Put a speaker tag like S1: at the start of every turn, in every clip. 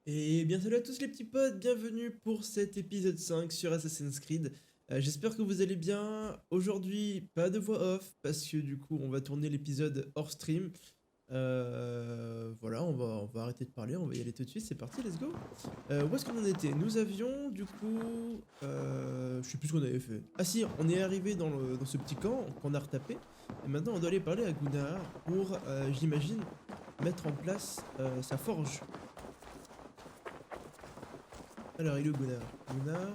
S1: Et bien salut à tous les petits potes, bienvenue pour cet épisode 5 sur Assassin's Creed. J'espère que vous allez bien. Aujourd'hui, pas de voix off, parce que du coup, on va tourner l'épisode hors stream. Voilà, on va arrêter de parler, on va y aller tout de suite, c'est parti, let's go. Où est-ce qu'on en était? Nous avions, du coup... je sais plus ce qu'on avait fait. Ah si, on est arrivé dans ce petit camp qu'on a retapé. Et maintenant, on doit aller parler à Gunnar pour, j'imagine, mettre en place sa forge. Alors, il est où Gunnar? Gunnar,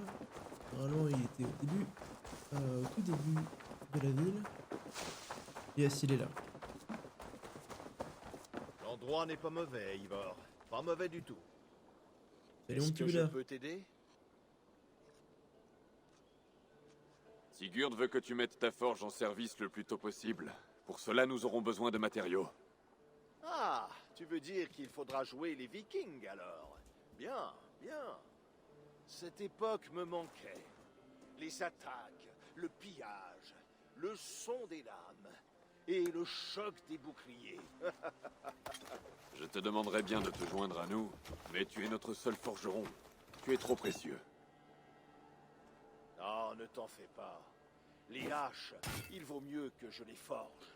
S1: normalement, il était au tout début de la ville. Yes, il est là.
S2: L'endroit n'est pas mauvais, Ivor. Pas mauvais du tout.
S1: Salut mon
S2: Est-ce
S1: petit
S2: que je
S1: Gunnar.
S2: peux t'aider?
S3: Sigurd veut que tu mettes ta forge en service le plus tôt possible. Pour cela, nous aurons besoin de matériaux.
S2: Ah, tu veux dire qu'il faudra jouer les Vikings alors? Bien, bien. Cette époque me manquait. Les attaques, le pillage, le son des lames et le choc des boucliers.
S3: Je te demanderais bien de te joindre à nous, mais tu es notre seul forgeron. Tu es trop précieux.
S2: Non, ne t'en fais pas. Les haches, il vaut mieux que je les forge.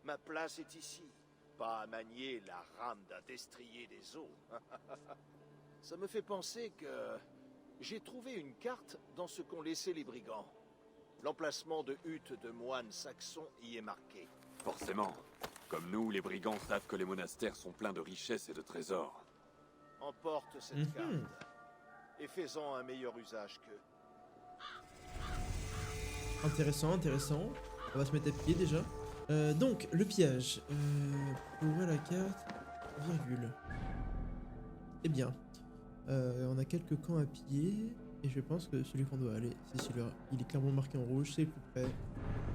S2: Ma place est ici, pas à manier la rame d'un destrier des eaux. Ça me fait penser que j'ai trouvé une carte dans ce qu'ont laissé les brigands. L'emplacement de huttes de moines saxons y est marqué.
S3: Forcément. Comme nous, les brigands savent que les monastères sont pleins de richesses et de trésors.
S2: Emporte cette carte et fais-en un meilleur usage qu'eux.
S1: Intéressant, intéressant. On va se mettre à pied déjà. Donc, le pillage. Pour ouvrir la carte, virgule. Eh bien, on a quelques camps à piller. Et je pense que celui qu'on doit aller, c'est celui-là. Il est clairement marqué en rouge, c'est le plus près.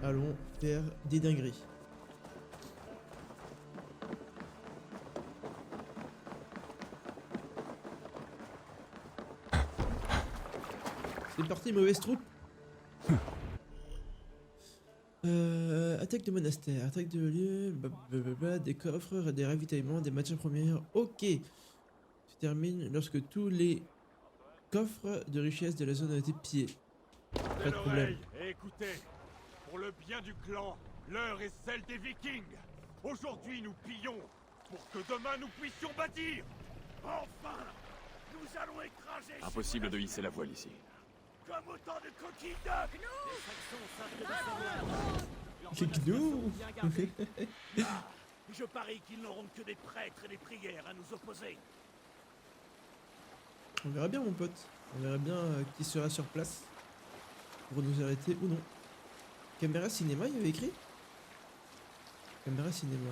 S1: Allons faire des dingueries. C'est parti, mauvaise troupe. Attaque de monastère, attaque de lieu, blablabla, des coffres, des ravitaillements, des matières premières. Ok. Se termine lorsque tous les coffres de richesse de la zone ont été pillés. Pas de problème.
S4: Et écoutez, pour le bien du clan, l'heure est celle des Vikings. Aujourd'hui, nous pillons pour que demain nous puissions bâtir. Enfin, nous allons écraser.
S3: Impossible de hisser la voile ici.
S4: Comme autant de coquilles d'œufs.
S1: C'est nous.
S4: Je parie qu'ils n'auront que des prêtres et des prières à nous opposer.
S1: On verra bien, mon pote. On verra bien qui sera sur place pour nous arrêter ou non. Caméra cinéma, il y avait écrit. Caméra cinéma.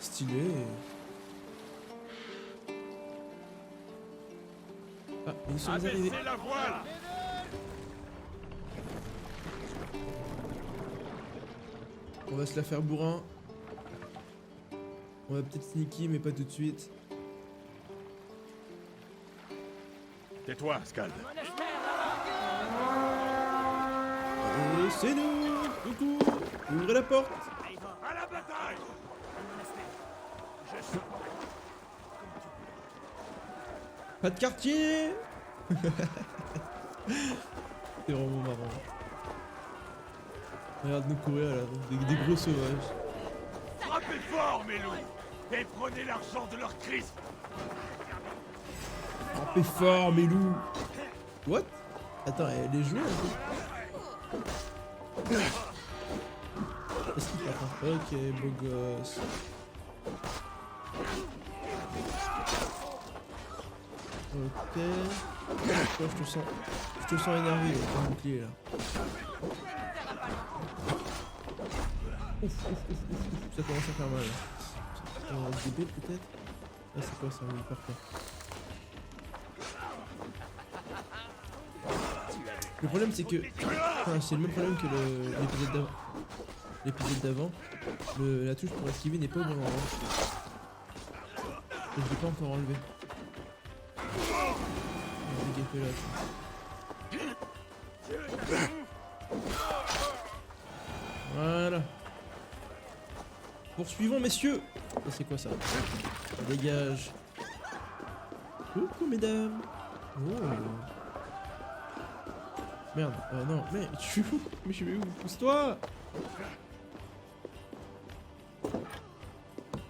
S1: Stylé. Ah, ils sont arrivés.
S4: Abaissez la voile.
S1: On va se la faire bourrin. On va peut-être sneaky, mais pas tout de suite.
S4: Tais-toi, Scald.
S1: Et c'est nous. Coucou. Ouvrez la porte.
S4: À la bataille.
S1: Pas de quartier. C'est vraiment marrant. Regarde-nous courir là, des gros sauvages.
S4: Frappez fort, mes loups, et prenez l'argent de leur Christ.
S1: Frappez fort, mes loups. What? Attends, elle est jouée un peu. Est-ce qu'il part? Ok, beau gosse. Ok. Toi, je te sens énervé, avec ton bouclier là. Ouf, ouf, ouf, ouf, ouf, ça commence à faire mal. DB peut-être? Ah, c'est quoi ça? Oui, parfait. Le problème c'est que... Enfin, c'est le même problème que l'épisode d'avant. L'épisode d'avant. La touche pour esquiver n'est pas au bon endroit. Et je l'ai pas encore enlevé. Là, voilà. Poursuivons, messieurs. Ça, c'est quoi ça? Dégage. Coucou, mesdames. Oh. Merde. Non, mais je suis où? Mais je vais où? Pousse-toi.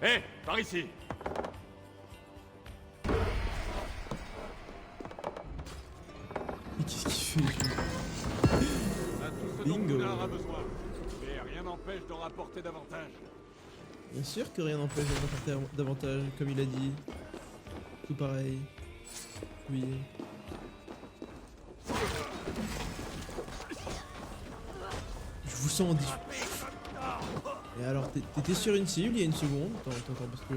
S4: Hé, par ici.
S1: Mais qu'est-ce qu'il fait, lui?
S4: On a tout ce dont
S1: Bingo.
S4: Gunnar a besoin. Mais rien n'empêche d'en rapporter davantage.
S1: Bien sûr que rien n'empêche d'en apporter davantage, comme il a dit. Tout pareil. Oui. Je vous sens en difficulté. Et alors, t'étais sur une cible il y a une seconde. Attends, parce que...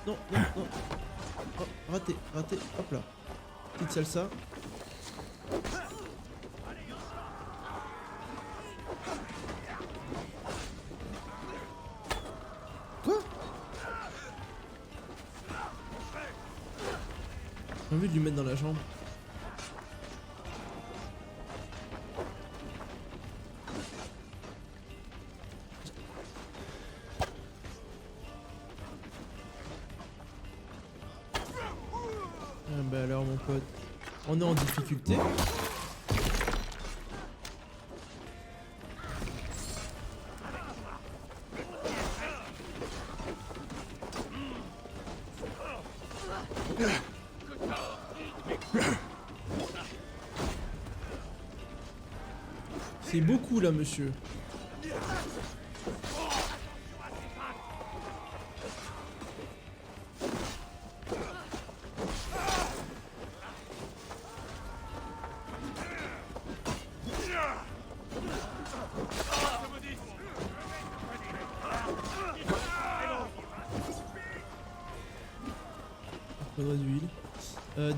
S1: Non. Oh, raté. Hop là. Petite salsa. Quoi? J'ai envie de lui mettre dans la jambe. Ah bah alors mon pote, on est en difficulté. C'est beaucoup là, monsieur. Faudrait d'huile.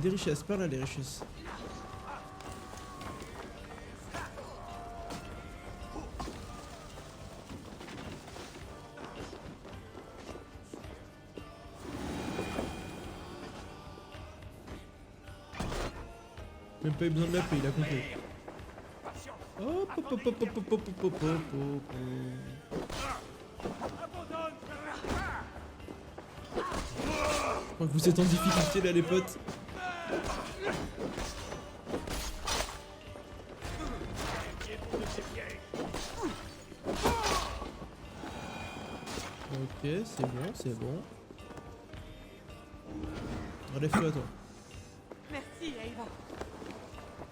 S1: Des richesses, par là les richesses. Même pas eu besoin de l'appeler, il a compris. Hop. Je crois que vous êtes en difficulté là les potes. Ok, c'est bon. Relève-toi toi.
S5: Merci, Ava.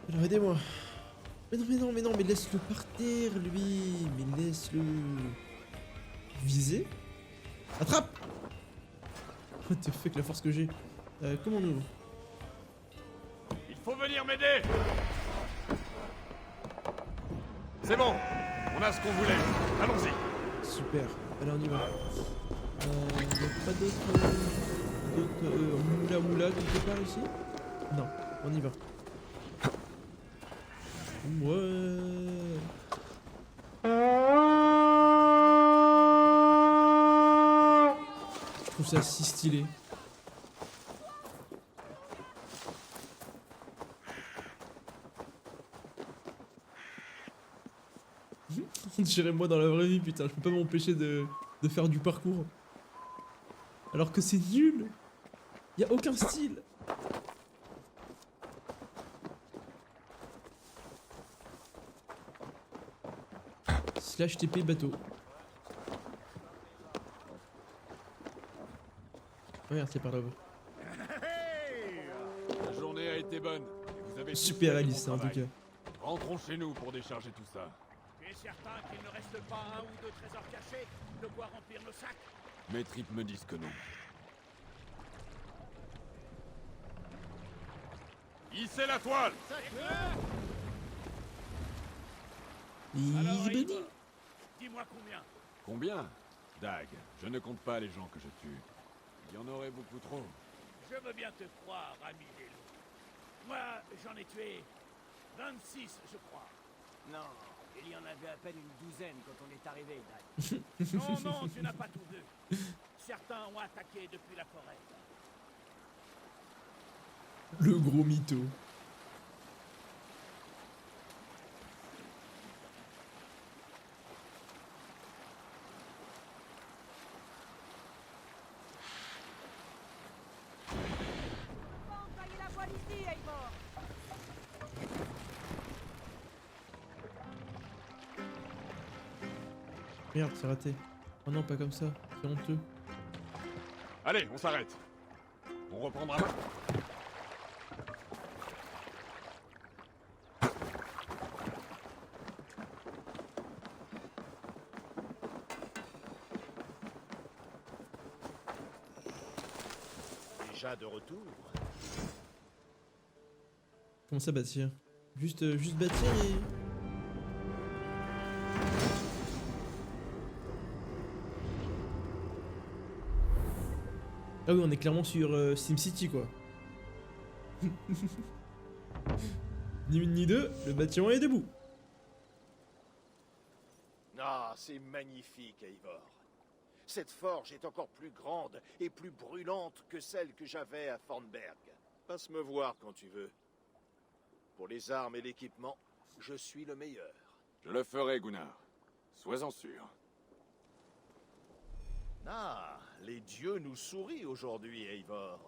S1: Alors aidez-moi. Mais non, mais laisse-le par terre lui. Mais laisse-le. Viser. Attrape. What the fuck, la force que j'ai. Comment on ouvre?
S4: Il faut venir m'aider. C'est bon. On a ce qu'on voulait. Allons-y.
S1: Super. Allez, on y va. Y a pas d'autres moula quelque part ici? Non, on y va. Ouais. Je trouve ça si stylé. On dirait moi dans la vraie vie, putain, je peux pas m'empêcher de faire du parcours. Alors que c'est nul. Y a aucun style. Slash TP bateau. Regarde, c'est par là-bas.
S4: La journée a été bonne. Et vous avez tous
S1: Super
S4: fait
S1: réaliste
S4: bon
S1: en tout
S4: travail.
S1: cas.
S4: Rentrons chez nous pour décharger tout ça.
S6: Tu es certain qu'il ne reste pas un ou deux trésors cachés de quoi remplir nos sacs?
S3: Mes tripes me disent que non.
S4: Hissez la toile.
S6: Alors,
S1: Easy
S6: Ava,
S1: buddy.
S6: dis-moi combien.
S3: Combien? Dag, je ne compte pas les gens que je tue. Il y en aurait beaucoup trop.
S6: Je veux bien te croire, ami Lelo. Moi, j'en ai tué 26, je crois.
S7: Non, il y en avait à peine une douzaine quand on est arrivé, Dag.
S6: Non, tu n'as pas tout vu. Certains ont attaqué depuis la forêt.
S1: Le gros mytho. Merde, c'est raté. Oh non, pas comme ça. C'est honteux.
S3: Allez, on s'arrête. On reprendra.
S2: Déjà de retour?
S1: Comment ça bâtir? Juste bâtir et... Ah oui, on est clairement sur SimCity quoi. Ni une ni deux, le bâtiment est debout.
S2: Ah, c'est magnifique, Eivor. Cette forge est encore plus grande et plus brûlante que celle que j'avais à Thornberg. Passe me voir quand tu veux. Pour les armes et l'équipement, je suis le meilleur.
S3: Je le ferai, Gunnar. Sois-en sûr.
S2: Ah, les dieux nous sourient aujourd'hui, Eivor.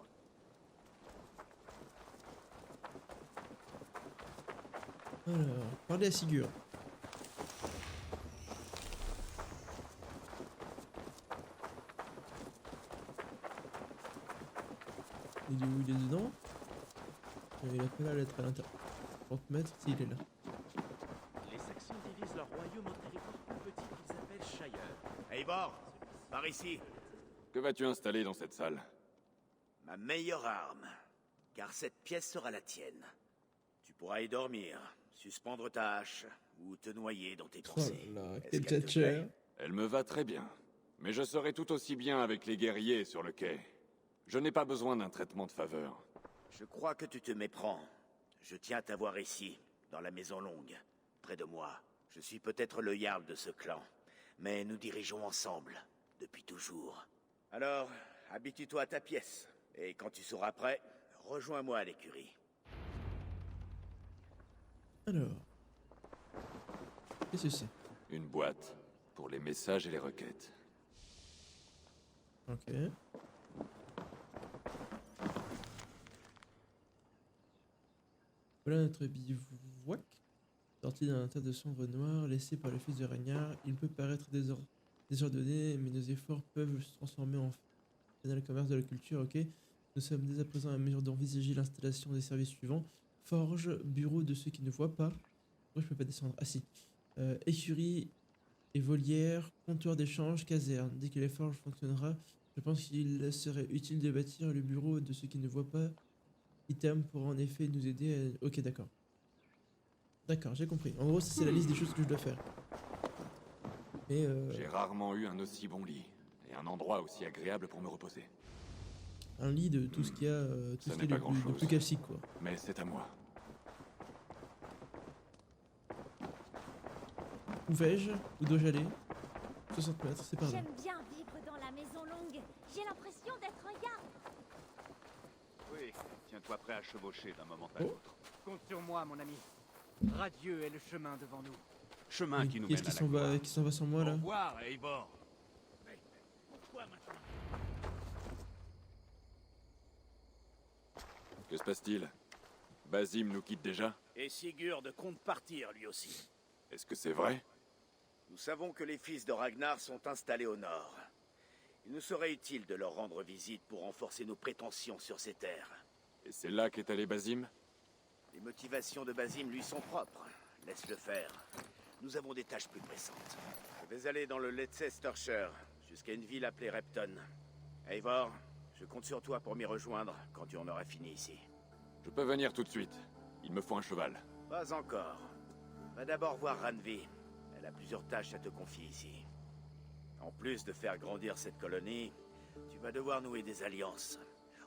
S1: Alors, parlez à Sigurd. Il est où? Il est dedans? Il a pas la lettre à l'intérieur. 30 mètres, s'il est là.
S8: Les Saxons divisent leur royaume en territoires plus petits qu'ils appellent Shire.
S6: Eivor, par ici.
S3: Que vas-tu installer dans cette salle?
S6: Ma meilleure arme. Car cette pièce sera la tienne. Tu pourras y dormir, suspendre ta hache, ou te noyer dans tes
S1: Oh
S6: pensées.
S1: là là,
S6: Est-ce
S1: quel
S6: qu'elle te
S1: catcher.
S6: plaît?
S3: Elle me va très bien. Mais je serai tout aussi bien avec les guerriers sur le quai. Je n'ai pas besoin d'un traitement de faveur.
S6: Je crois que tu te méprends. Je tiens à t'avoir ici, dans la Maison Longue, près de moi. Je suis peut-être le Jarl de ce clan, mais nous dirigeons ensemble, depuis toujours. Alors, habitue-toi à ta pièce, et quand tu seras prêt, rejoins-moi à l'écurie.
S1: Alors. Qu'est-ce que c'est?
S3: Une boîte pour les messages et les requêtes.
S1: Ok. Voilà notre bivouac. Sorti d'un tas de cendres noires laissées par le fils de Ragnar, il peut paraître désordonné, mais nos efforts peuvent se transformer en le commerce de la culture, ok. Nous sommes dès à présent à mesure d'envisager l'installation des services suivants. Forge, bureau de ceux qui ne voient pas. Moi je peux pas descendre. Ah si. Écurie et volière, comptoir d'échange, caserne. Dès que la forge fonctionnera, je pense qu'il serait utile de bâtir le bureau de ceux qui ne voient pas. Item pour en effet nous aider à... Ok, d'accord. D'accord, j'ai compris. En gros, ça c'est la liste des choses que je dois faire. Et
S3: J'ai rarement eu un aussi bon lit. Et un endroit aussi agréable pour me reposer.
S1: un lit de tout ce qu'il y a, tout
S3: Ça
S1: ce qui
S3: n'est
S1: est
S3: pas
S1: le plus
S3: grand-chose.
S1: classique quoi.
S3: Mais c'est à moi.
S1: Où vais-je? Où dois-je aller? 60 mètres, c'est par là.
S9: J'aime bien vivre dans la Maison Longue. J'ai l'impression d'être un Jarl.
S10: Oui, tiens-toi prêt à chevaucher d'un moment à
S1: Oh.
S10: l'autre.
S7: Compte sur moi, mon ami. Radieux est le chemin devant nous.
S10: Chemin
S1: Mais
S10: qui nous
S1: Qu'est-ce
S10: mène à
S1: qui
S10: la
S1: s'en
S10: gloire.
S1: va, qui s'en va sans moi
S6: Au
S1: là?
S6: revoir, Eivor. Mais pourquoi maintenant?
S3: Que se passe-t-il? Basim nous quitte déjà?
S6: Et Sigurd compte partir, lui aussi.
S3: Est-ce que c'est vrai?
S6: Nous savons que les fils de Ragnar sont installés au nord. Il nous serait utile de leur rendre visite pour renforcer nos prétentions sur ces terres.
S3: Et c'est là qu'est allé Basim?
S6: Les motivations de Basim lui sont propres. Laisse-le faire. Nous avons des tâches plus pressantes. Je vais aller dans le Leicestershire, jusqu'à une ville appelée Repton. Eivor, je compte sur toi pour m'y rejoindre quand tu en auras fini ici.
S3: Je peux venir tout de suite. Il me faut un cheval.
S6: Pas encore. Va d'abord voir Ranvi. Elle a plusieurs tâches à te confier ici. En plus de faire grandir cette colonie, tu vas devoir nouer des alliances.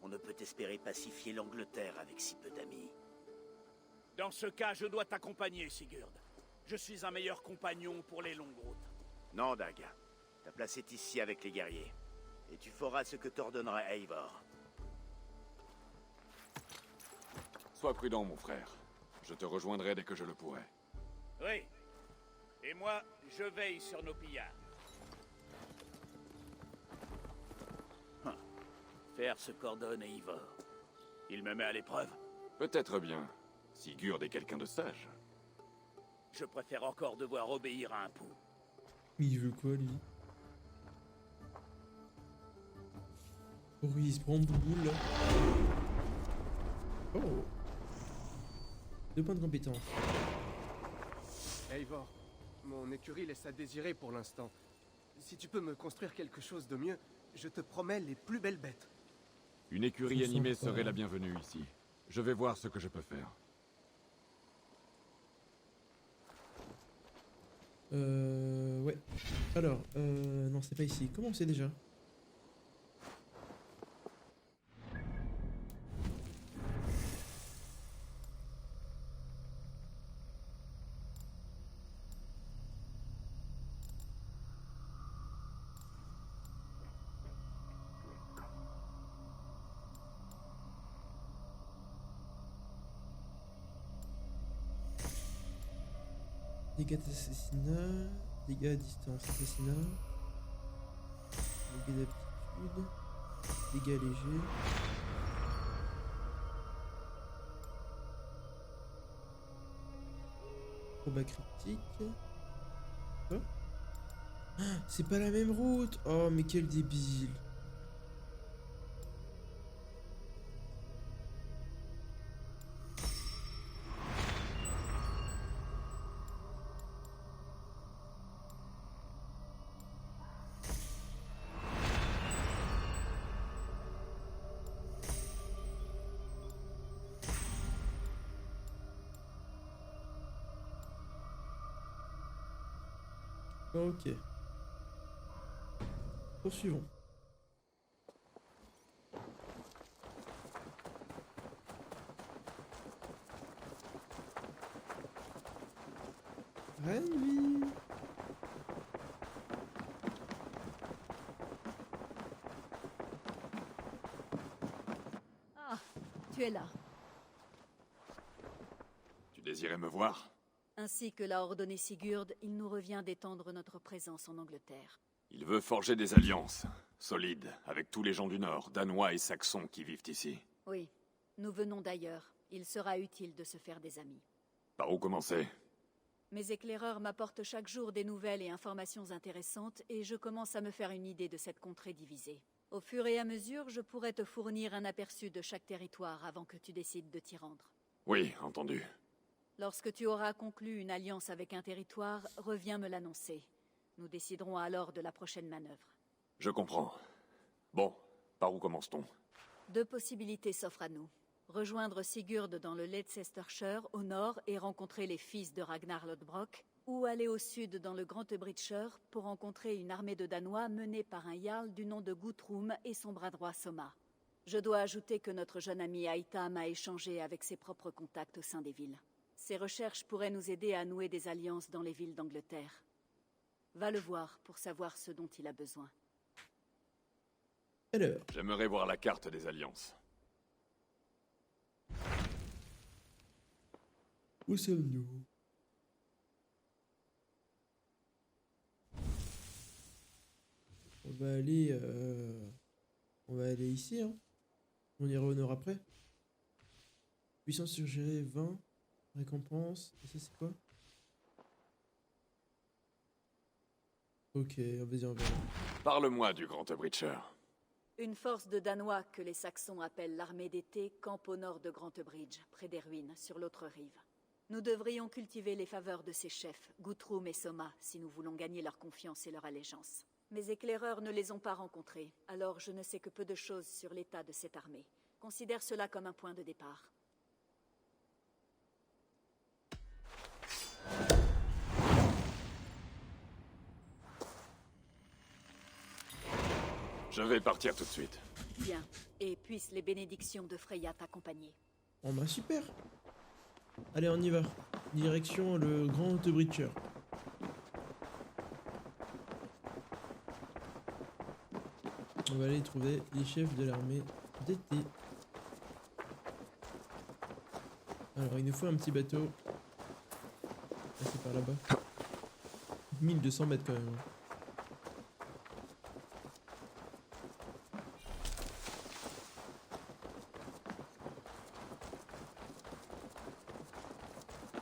S6: On ne peut espérer pacifier l'Angleterre avec si peu d'amis. Dans ce cas, je dois t'accompagner, Sigurd. Je suis un meilleur compagnon pour les longues routes. Non, Dag. Ta place est ici avec les guerriers. Et tu feras ce que t'ordonnera Eivor.
S3: Sois prudent, mon frère. Je te rejoindrai dès que je le pourrai.
S6: Oui. Et moi, je veille sur nos pillards. Faire ce qu'ordonne Eivor. Il me met à l'épreuve.
S3: Peut-être bien. Sigurd est quelqu'un de sage.
S6: Je préfère encore devoir obéir à un pou.
S1: Mais il veut quoi, lui? Oh oui, il se prend boule, là. Oh. 2 points de compétence.
S11: Eivor, mon écurie laisse à désirer pour l'instant. Si tu peux me construire quelque chose de mieux, je te promets les plus belles bêtes.
S3: Une écurie
S1: Je sens
S3: animée
S1: pas.
S3: serait la bienvenue ici. Je vais voir ce que je peux faire.
S1: Ouais. Alors, non, c'est pas ici. Comment c'est déjà? Dégâts d'assassinat, dégâts à distance, assassinat, dégâts d'aptitude, dégâts légers. Combat critique. Quoi? Ah, c'est pas la même route! Oh, mais quel débile! Ok. Poursuivons. Renvi.
S5: Ah, tu es là.
S3: Tu désirais me voir?
S5: Ainsi que l'a ordonné Sigurd, il nous revient d'étendre notre présence en Angleterre.
S3: Il veut forger des alliances, solides, avec tous les gens du Nord, Danois et Saxons qui vivent ici.
S5: Oui, nous venons d'ailleurs. Il sera utile de se faire des amis.
S3: Par où commencer?
S5: Mes éclaireurs m'apportent chaque jour des nouvelles et informations intéressantes et je commence à me faire une idée de cette contrée divisée. Au fur et à mesure, je pourrais te fournir un aperçu de chaque territoire avant que tu décides de t'y rendre.
S3: Oui, entendu.
S5: Lorsque tu auras conclu une alliance avec un territoire, reviens me l'annoncer. Nous déciderons alors de la prochaine manœuvre.
S3: Je comprends. Bon, par où commence-t-on?
S5: 2 possibilités s'offrent à nous. Rejoindre Sigurd dans le Leicestershire au nord et rencontrer les fils de Ragnar Lodbrok, ou aller au sud dans le Grand Bridgeshire pour rencontrer une armée de Danois menée par un jarl du nom de Guthrum et son bras droit Soma. Je dois ajouter que notre jeune ami Aitam a échangé avec ses propres contacts au sein des villes. Ces recherches pourraient nous aider à nouer des alliances dans les villes d'Angleterre. Va le voir pour savoir ce dont il a besoin.
S1: Alors,
S3: J'aimerais voir la carte des alliances.
S1: où sommes-nous? On va aller ici, hein. On ira au nord après. Puissance suggérée 20. Récompense. Et ça, c'est quoi? Ok, vas-y, on va.
S3: Parle-moi du Grand Bridgeshire.
S5: Une force de Danois que les Saxons appellent l'armée d'été campe au nord de Grantebridge, près des ruines, sur l'autre rive. Nous devrions cultiver les faveurs de ses chefs, Guthrum et Soma, si nous voulons gagner leur confiance et leur allégeance. Mes éclaireurs ne les ont pas rencontrés, alors je ne sais que peu de choses sur l'état de cette armée. Considère cela comme un point de départ.
S3: Je vais partir tout de suite.
S5: Bien, et puissent les bénédictions de Freya t'accompagner.
S1: Oh bah super. Allez, on y va. Direction le Grand Bridgeshire. On va aller trouver les chefs de l'armée d'été. Alors, il nous faut un petit bateau. Ah, c'est par là-bas. 1200 mètres quand même.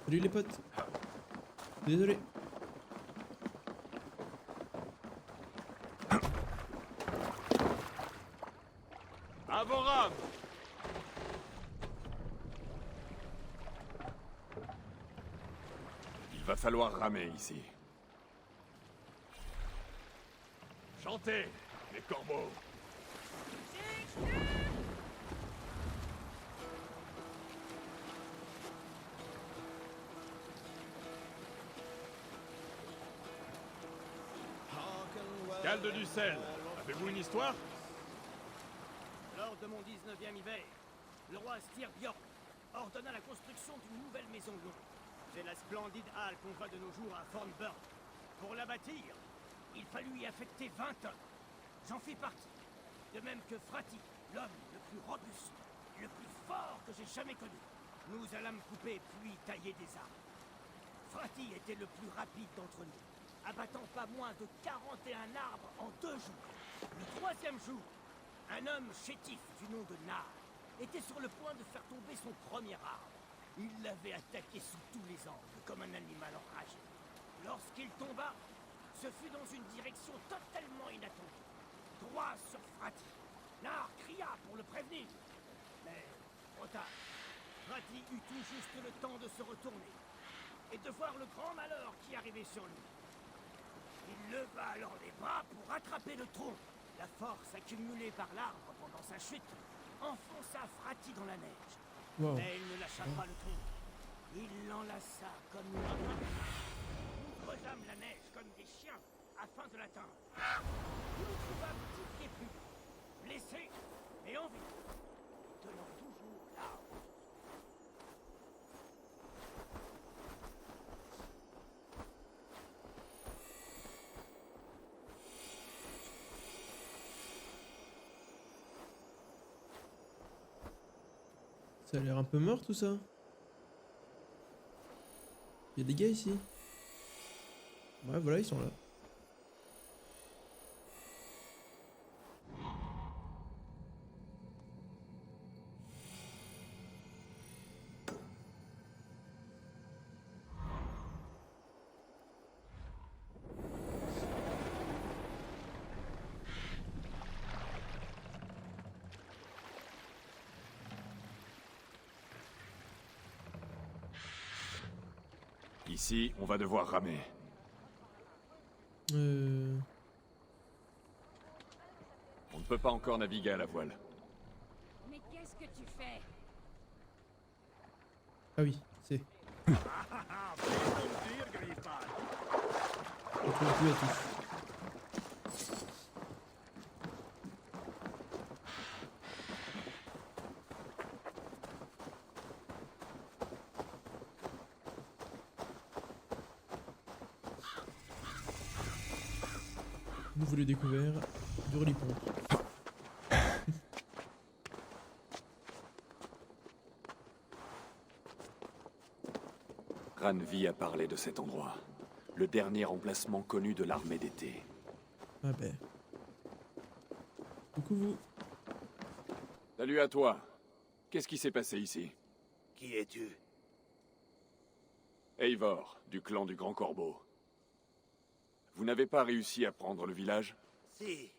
S1: Salut les potes. Désolé.
S4: À vos rames!
S3: Il va falloir ramer ici.
S4: Chantez, les corbeaux! Calde du sel, avez-vous une histoire?
S7: Lors de mon 19e hiver, le roi Styrbjörn ordonna la construction d'une nouvelle maison longue. C'est la splendide halle qu'on voit de nos jours à Fornburg. Pour la bâtir, il fallut y affecter 20 hommes. J'en fis partie. De même que Frati, l'homme le plus robuste, le plus fort que j'ai jamais connu. Nous allâmes couper puis tailler des arbres. Frati était le plus rapide d'entre nous, abattant pas moins de 41 arbres en 2 jours. Le 3e jour, un homme chétif du nom de Nar était sur le point de faire tomber son premier arbre. Il l'avait attaqué sous tous les angles, comme un animal enragé. Lorsqu'il tomba, ce fut dans une direction totalement inattendue. Droit sur Frati. Nar cria pour le prévenir. Mais trop tard. Frati eut tout juste le temps de se retourner et de voir le grand malheur qui arrivait sur lui. Il leva alors les bras pour attraper le tronc. La force accumulée par l'arbre pendant sa chute enfonça Frati dans la neige.
S1: Wow.
S7: Mais il ne lâcha pas le tronc. Il l'enlaça comme une main. Nous creusâmes la neige comme des chiens afin de l'atteindre. Nous nous trouvâmes 10 pieds plus bas, blessés et en vie, tenant toujours l'arbre.
S1: Ça a l'air un peu mort tout ça. Il y a des gars ici. Ouais, voilà, ils sont là.
S3: Ici, on va devoir ramer.
S5: Euh...
S3: On ne peut pas encore naviguer à la voile.
S9: Mais qu'est-ce que tu fais?
S1: Ah oui, c'est. On trouve plus à touche. Nouveau lieu découvert, du relipon.
S3: Randvi a parlé de cet endroit. Le dernier emplacement connu de l'armée d'été.
S1: Ah ben. Coucou vous.
S3: Salut à toi. Qu'est-ce qui s'est passé ici?
S6: Qui es-tu?
S3: Eivor, du clan du Grand Corbeau. Vous n'avez pas réussi à prendre le village?
S6: Si,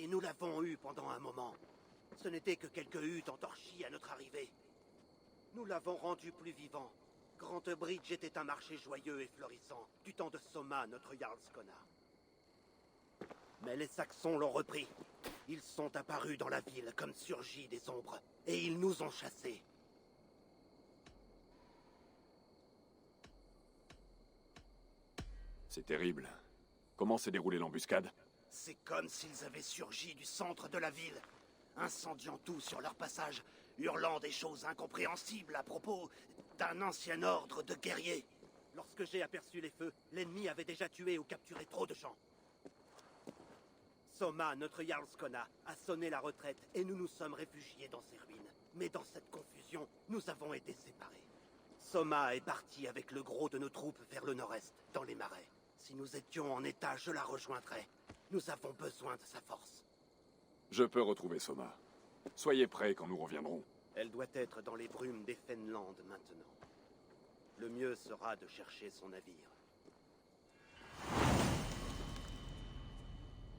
S6: nous l'avons eu pendant un moment. Ce n'était que quelques huttes entorchies à notre arrivée. Nous l'avons rendu plus vivant. Grand Bridge était un marché joyeux et florissant, du temps de Soma, notre Jarlskona. Mais les Saxons l'ont repris. Ils sont apparus dans la ville comme surgis des ombres, et ils nous ont chassés.
S3: C'est terrible. Comment s'est déroulée l'embuscade?
S6: C'est comme s'ils avaient surgi du centre de la ville, incendiant tout sur leur passage, hurlant des choses incompréhensibles à propos d'un ancien ordre de guerriers. Lorsque j'ai aperçu les feux, l'ennemi avait déjà tué ou capturé trop de gens. Soma, notre Jarlskona, a sonné la retraite et nous nous sommes réfugiés dans ses ruines. Mais dans cette confusion, nous avons été séparés. Soma est parti avec le gros de nos troupes vers le nord-est, dans les marais. Si nous étions en état, je la rejoindrais. Nous avons besoin de sa force.
S3: Je peux retrouver Soma. Soyez prêts quand nous reviendrons.
S6: Elle doit être dans les brumes des Fenland maintenant. Le mieux sera de chercher son navire.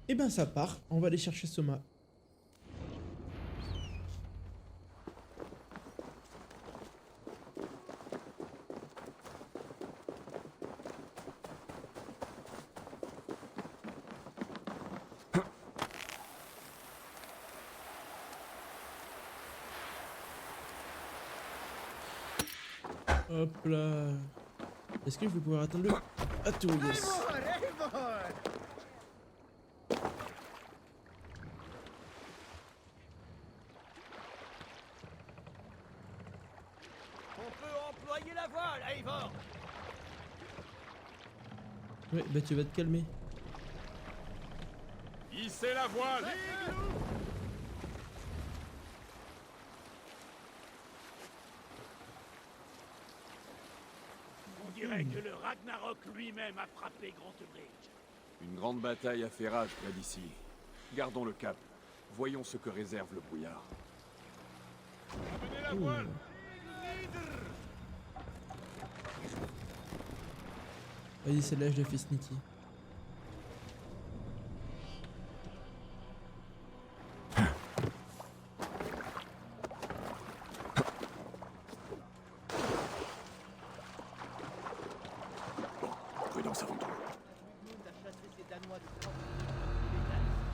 S1: Et ben ça part, on va aller chercher Soma. Hop là. Est-ce que je vais pouvoir atteindre le atout? Yes.
S7: On peut employer la voile, Eivor.
S1: Ouais, bah tu vas te calmer.
S4: Hissez la voile. On dirait que le Ragnarok lui-même a frappé Grand Bridge.
S3: Une grande bataille a fait rage près d'ici. Gardons le cap. Voyons ce que réserve le brouillard.
S4: Amenez la
S1: Ouh.
S4: voile.
S1: Vas-y, celle-là, je l'ai fait sneaky.
S3: Prudence avant tout.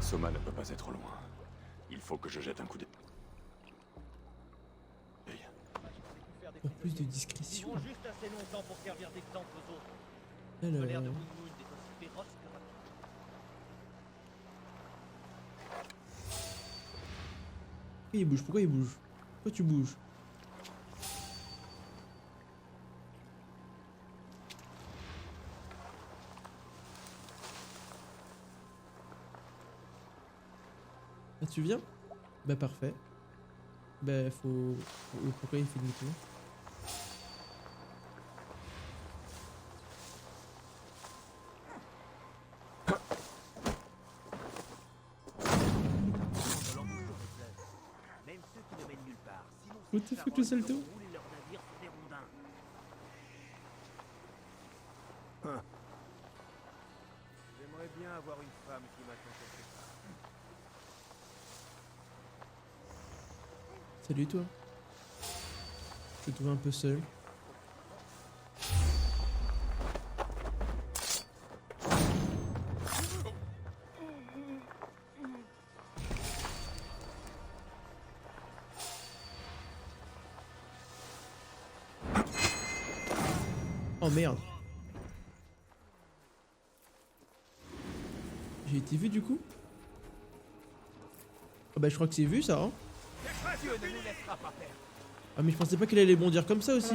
S3: Soma ne peut pas être loin. Il faut que je jette un coup d'œil.
S1: Pour plus de
S7: Ils
S1: discrétion.
S7: vont juste assez longtemps pour servir d'exemple aux autres. Le
S1: Alors.
S7: colère de Moon Moon est aussi féroce que rapide.
S1: Pourquoi il bouge? Pourquoi il bouge? Pourquoi tu bouges? Ah, tu viens? Bah parfait. Bah pourquoi il fait demi-tour?
S7: Même ceux qui ne mènent nulle part. Sinon,
S1: What the fuck, le salto?
S7: roulent leurs navires sur des rondins.
S11: J'aimerais bien avoir une femme qui m'attend quelque part.
S1: Salut toi. Je te trouve un peu seul. Oh merde. J'ai été vu du coup? Ah bah je crois que c'est vu ça hein.
S7: Dieu ne nous laissera pas faire.
S1: Ah mais je pensais pas qu'il allait bondir comme ça aussi.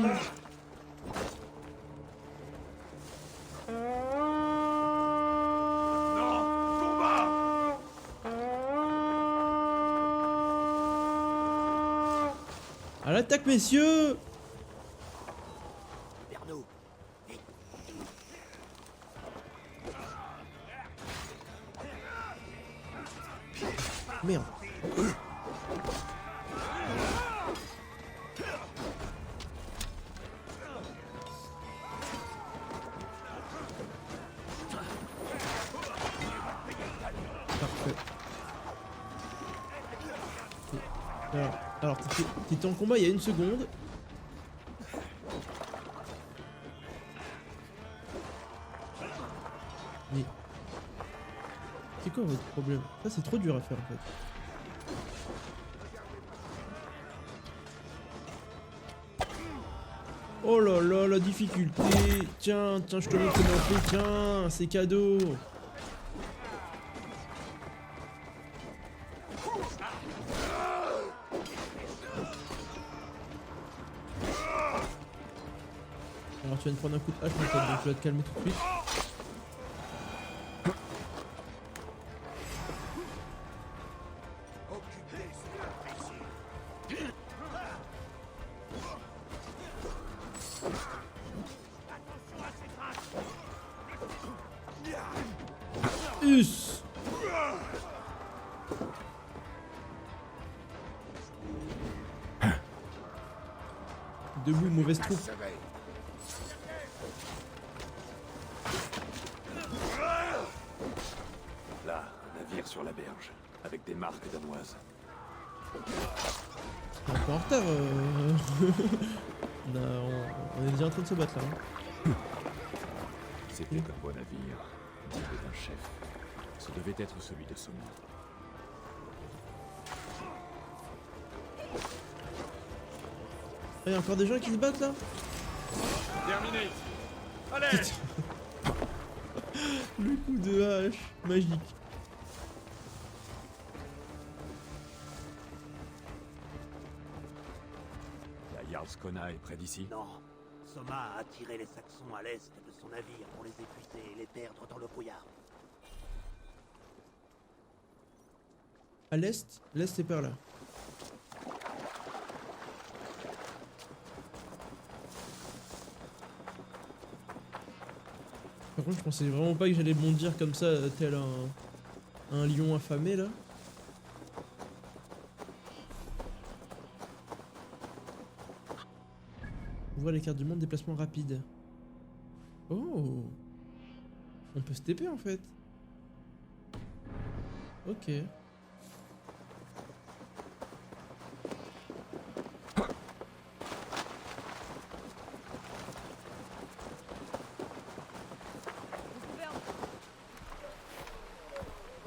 S1: À l'attaque messieurs!
S7: Vers nous. Vite.
S1: Merde. Parfait. Alors t'étais en combat il y a une seconde. Mais... C'est quoi votre problème? Ça c'est trop dur à faire en fait. Oh là là, la difficulté. Tiens, je te montre comment on fait. Tiens, c'est cadeau. Alors tu vas me prendre un coup de hache mon pote, donc tu vas te calmer tout de suite. Us. Debout, mauvaise troupe.
S3: Là, un navire sur la berge, avec des marques danoises.
S1: On est un peu en retard. On est déjà en train de se battre là. Hein.
S3: C'était un beau navire, digne d'un chef. Ce devait être celui de Soma.
S1: Il y a encore des gens qui se battent là?
S4: Terminé. Allez.
S1: Le coup de hache, magique.
S3: La Jarl Skona est près d'ici?
S12: Non. Soma a attiré les Saxons à l'est de son navire pour les épuiser et les perdre dans le brouillard.
S1: À l'est? L'est c'est par là. Par contre je pensais vraiment pas que j'allais bondir comme ça tel un lion affamé là. On voit les cartes du monde, déplacement rapide. Oh, on peut se TP en fait. Ok.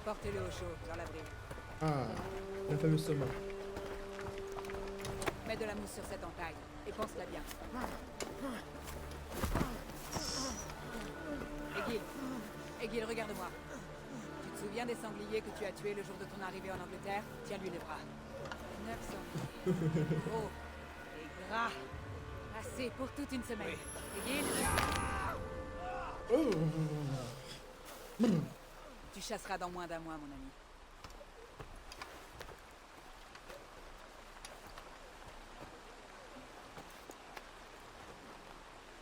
S13: Portez-le au chaud, dans l'abri.
S1: Ah, la fameuse Soma.
S13: Mets de la mousse sur cette entaille, et pense-la bien. Egil, regarde-moi. Tu te souviens des sangliers que tu as tués le jour de ton arrivée en Angleterre? Tiens-lui les bras. 9 sangliers. Oh, et gras. Assez pour toute une semaine. Egil?
S1: Oh.
S13: Tu chasseras dans moins d'un mois, mon ami.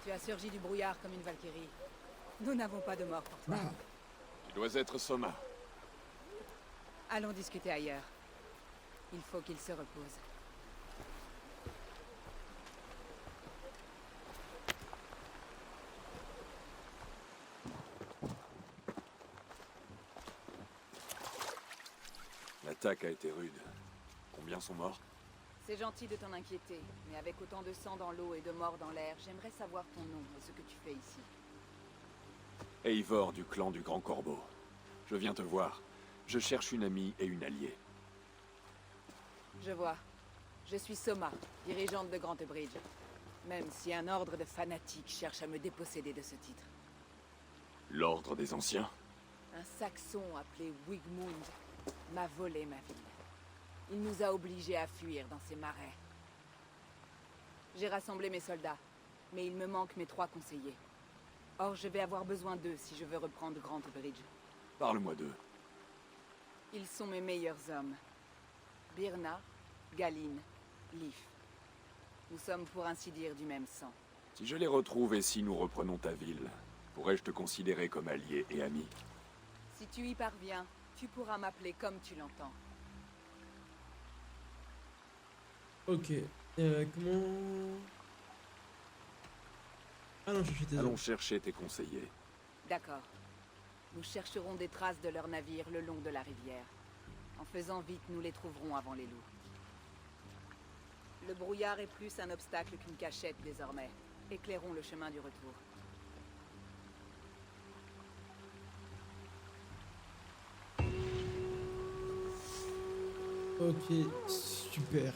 S13: Tu as surgi du brouillard comme une Valkyrie. Nous n'avons pas de mort pour toi.
S3: Tu dois être Soma.
S13: Allons discuter ailleurs. Il faut qu'il se repose.
S3: L'attaque a été rude. Combien sont morts?
S13: C'est gentil de t'en inquiéter, mais avec autant de sang dans l'eau et de morts dans l'air, j'aimerais savoir ton nom et ce que tu fais ici.
S3: Eivor du clan du Grand Corbeau. Je viens te voir. Je cherche une amie et une alliée.
S13: Je vois. Je suis Soma, dirigeante de Grand Bridge. Même si un ordre de fanatiques cherche à me déposséder de ce titre.
S3: L'ordre des anciens?
S13: Un Saxon appelé Wigmund m'a volé ma ville. Il nous a obligés à fuir dans ces marais. J'ai rassemblé mes soldats, mais il me manque mes 3 conseillers. Or, je vais avoir besoin d'eux si je veux reprendre Grand Bridge.
S3: Parle-moi d'eux.
S13: Ils sont mes meilleurs hommes. Birna, Galine, Leif. Nous sommes pour ainsi dire du même sang.
S3: Si je les retrouve et si nous reprenons ta ville, pourrais-je te considérer comme allié et ami?
S13: Si tu y parviens, tu pourras m'appeler comme tu l'entends.
S1: Ok. Comment...
S3: Allons chercher tes conseillers.
S13: D'accord. Nous chercherons des traces de leurs navires le long de la rivière. En faisant vite, nous les trouverons avant les loups. Le brouillard est plus un obstacle qu'une cachette désormais. Éclairons le chemin du retour.
S1: Ok, super.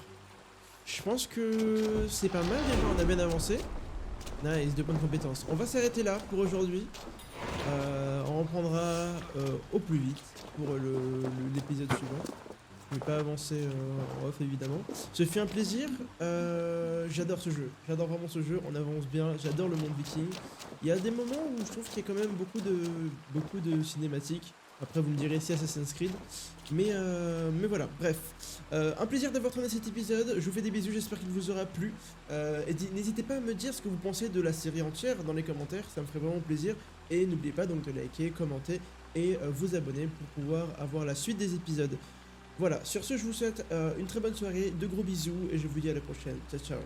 S1: Je pense que c'est pas mal déjà, on a bien avancé. Nice, 2 points de compétence. On va s'arrêter là pour aujourd'hui. On reprendra au plus vite pour l'épisode suivant. Je vais pas avancer en off évidemment. Ce fut un plaisir. J'adore ce jeu. J'adore vraiment ce jeu. On avance bien. J'adore le monde viking. Il y a des moments où je trouve qu'il y a quand même beaucoup de cinématiques. Après vous me direz si Assassin's Creed. Mais voilà, bref. Un plaisir d'avoir tourné cet épisode. Je vous fais des bisous, j'espère qu'il vous aura plu. Et n'hésitez pas à me dire ce que vous pensez de la série entière dans les commentaires, ça me ferait vraiment plaisir. Et n'oubliez pas donc de liker, commenter et vous abonner pour pouvoir avoir la suite des épisodes. Voilà, sur ce je vous souhaite une très bonne soirée, de gros bisous et je vous dis à la prochaine. Ciao ciao.